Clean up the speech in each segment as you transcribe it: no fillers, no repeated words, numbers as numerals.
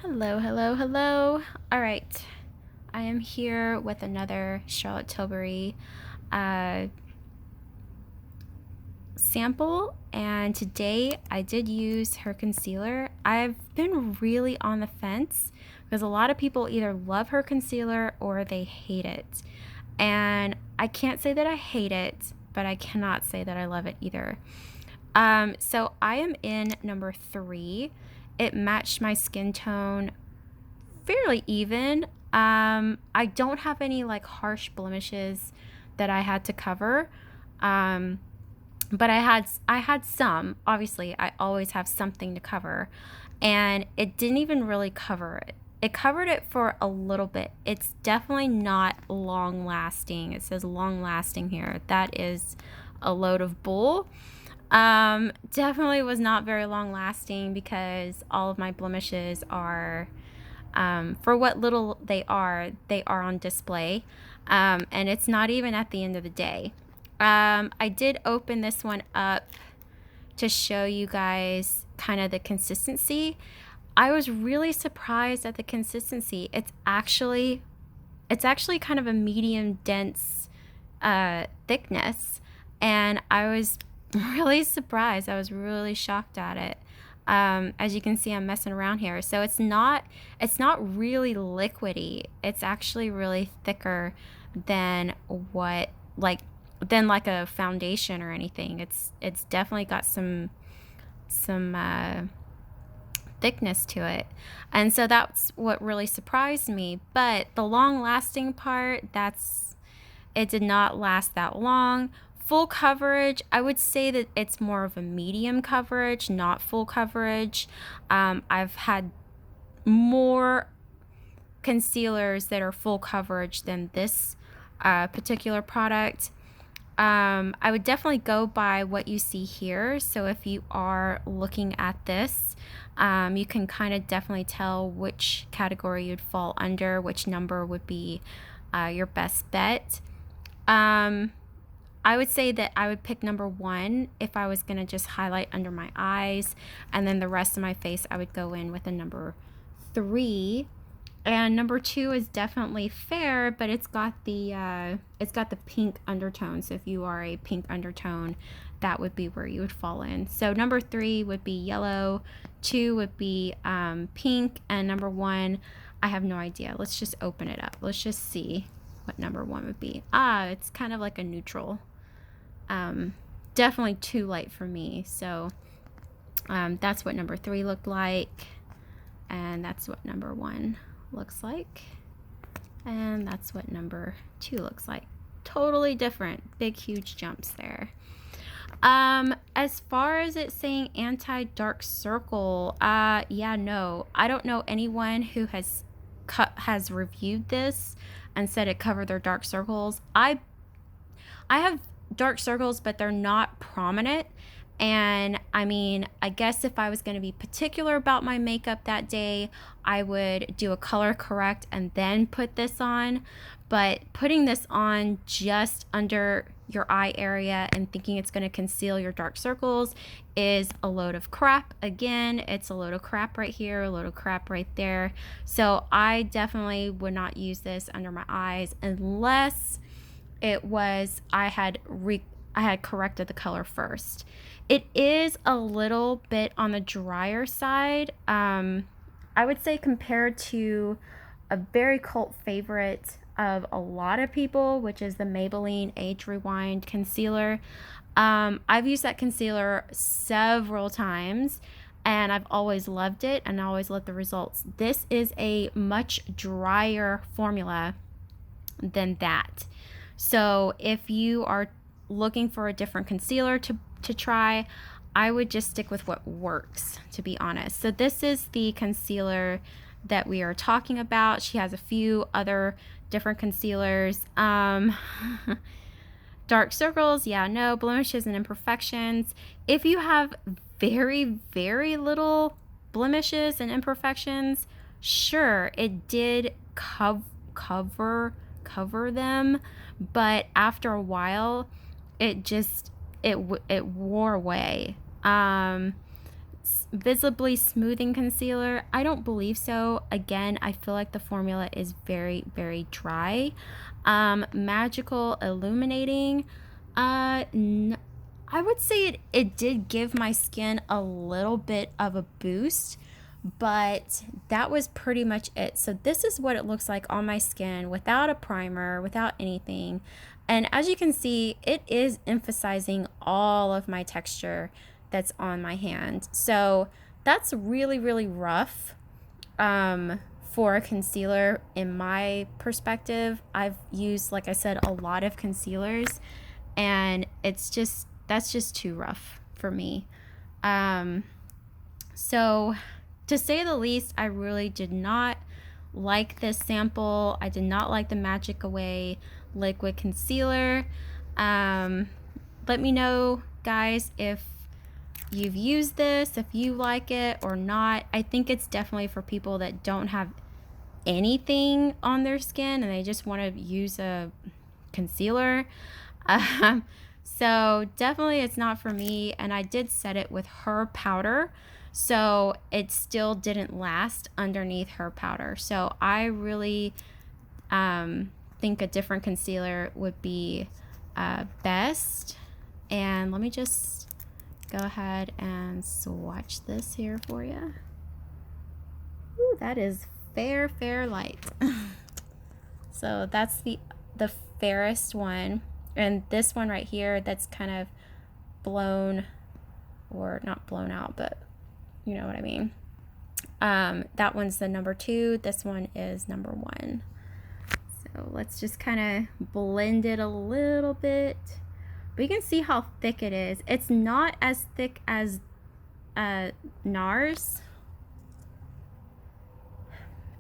Hello, hello, hello. All right, I am here with another Charlotte Tilbury uh, sample, and today I did use her concealer. I've been really on the fence because a lot of people either love her concealer or they hate it. And I can't say that I hate it, but I cannot say that I love it either. So I am in number 3. It matched my skin tone fairly even. I don't have any like harsh blemishes that I had to cover. Um, but I had some. Obviously, I always have something to cover, and it didn't even really cover it. It covered it for a little bit. It's definitely not long lasting. It says long lasting here. That is a load of bull. Definitely was not very long lasting because all of my blemishes are, for what little they are on display. And it's not even at the end of the day. I did open this one up to show you guys kind of the consistency. I was really surprised at the consistency. It's actually kind of a medium dense thickness, and I was really surprised. I was really shocked at it. As you can see, I'm messing around here, so it's not really liquidy. It's actually really thicker than what than like a foundation or anything. It's definitely got some thickness to it. And so that's what really surprised me. But the long lasting part, it did not last that long. Full coverage, I would say that it's more of a medium coverage, not full coverage. I've had more concealers that are full coverage than this particular product. I would definitely go by what you see here. So if you are looking at this, you can kind of definitely tell which category you'd fall under, which number would be your best bet. I would say that I would pick number 1 if I was going to just highlight under my eyes, and then the rest of my face I would go in with a number 3. And number 2 is definitely fair, but it's got the pink undertone. So if you are a pink undertone, that would be where you would fall in. So number 3 would be yellow, 2 would be pink, and number 1, I have no idea. Let's just open it up. Let's just see what number 1 would be. It's kind of like a neutral. Definitely too light for me. So that's what number 3 looked like, and that's what number 1 looks like, and that's what number 2 looks like. Totally different, big huge jumps there. As far as it saying anti-dark circle, yeah, no, I don't know anyone who has reviewed this and said it covered their dark circles. I have dark circles, but they're not prominent. And I mean, I guess if I was going to be particular about my makeup that day, I would do a color correct and then put this on. But putting this on just under your eye area and thinking it's going to conceal your dark circles is a load of crap. Again, it's a load of crap right here, a load of crap right there. So I definitely would not use this under my eyes unless it was I had corrected the color first. It is a little bit on the drier side. I would say compared to a very cult favorite of a lot of people, which is the Maybelline Age Rewind concealer. I've used that concealer several times, and I've always loved it and always loved the results. This is a much drier formula than that. So if you are looking for a different concealer to try, I would just stick with what works, to be honest. So this is the concealer that we are talking about. She has a few other different concealers. Dark circles, yeah, no. Blemishes and imperfections. If you have very, very little blemishes and imperfections, sure, it did cover them, but after a while it wore away. visibly smoothing concealer? I don't believe so. Again, I feel like the formula is very, very dry. Magical illuminating, I would say it did give my skin a little bit of a boost, but that was pretty much it. So this is what it looks like on my skin without a primer, without anything. And as you can see, it is emphasizing all of my texture that's on my hand. So that's really, really rough for a concealer in my perspective. I've used, like I said, a lot of concealers, and that's just too rough for me. So to say the least, I really did not like this sample. I did not like the Magic Away liquid concealer. Let me know, guys, if you've used this, if you like it or not. I think it's definitely for people that don't have anything on their skin and they just want to use a concealer. So definitely it's not for me, and I did set it with her powder, so it still didn't last underneath her powder. So I really think a different concealer would be best. And let me just go ahead and swatch this here for you. Ooh, that is fair light. So that's the fairest one. And this one right here, that's kind of blown, or not blown out, but you know what I mean. That one's the number 2. This one is number 1. So let's just kind of blend it a little bit. But you can see how thick it is. It's not as thick as NARS,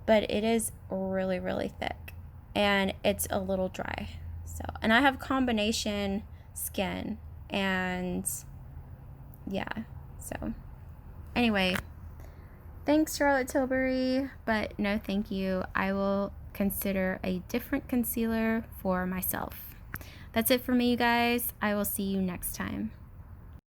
but it is really, really thick. And it's a little dry. So, and I have combination skin, and yeah, so anyway, thanks Charlotte Tilbury, but no thank you. I will consider a different concealer for myself. That's it for me, you guys. I will see you next time.